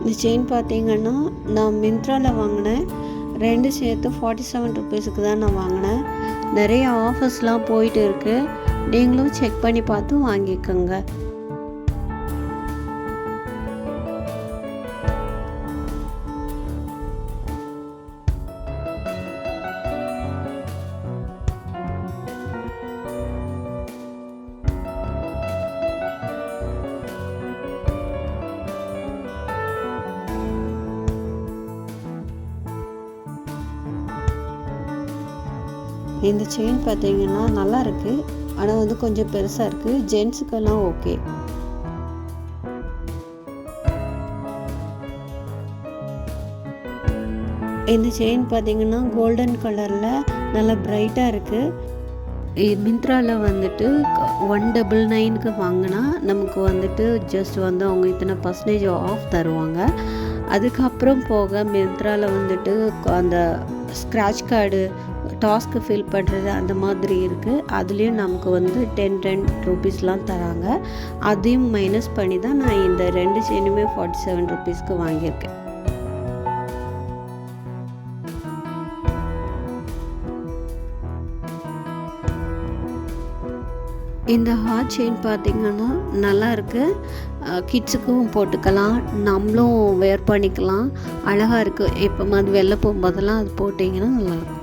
இந்த செயின் பார்த்தீங்கன்னா நான் மிந்த்ராவில் வாங்கினேன். 2 சேர்த்து 47 ருபீஸுக்கு தான் நான் வாங்கினேன். நிறைய ஆஃபர்ஸ்லாம் போயிட்டு இருக்குது. நீங்களும் செக் பண்ணி பார்த்து வாங்கிக்கோங்க. இந்த செயின் பார்த்தீங்கன்னா நல்லா இருக்குது. ஆனால் வந்து கொஞ்சம் பெருசாக இருக்குது. ஜென்ஸுக்கெல்லாம் ஓகே. இந்த செயின் பார்த்தீங்கன்னா கோல்டன் கலரில் நல்லா பிரைட்டாக இருக்குது. மிந்த்ராவில் வந்துட்டு 199க்கு வாங்கினா நமக்கு வந்துட்டு ஜஸ்ட் வந்து அவங்க இத்தனை % ஆஃப் தருவாங்க. அதுக்கப்புறம் போக மிந்த்ராவில் வந்துட்டு அந்த ஸ்க்ராட்ச் கார்டு டாஸ்க்கு ஃபில் பண்ணுறது அந்த மாதிரி இருக்குது. அதுலேயும் நமக்கு வந்து 10 ருபீஸ்லாம் தராங்க. அதையும் மைனஸ் பண்ணி தான் நான் இந்த 2 செயினுமே 47 ருபீஸ்க்கு வாங்கியிருக்கேன். இந்த ஹார்ட் செயின் பார்த்திங்கன்னா நல்லா இருக்குது. கிட்ஸுக்கும் போட்டுக்கலாம், நம்மளும் வேர் பண்ணிக்கலாம். அழகாக இருக்குது. எப்போ மாதிரி வெளில போகும்போதெல்லாம் அது போட்டிங்கன்னா நல்லாயிருக்கும்.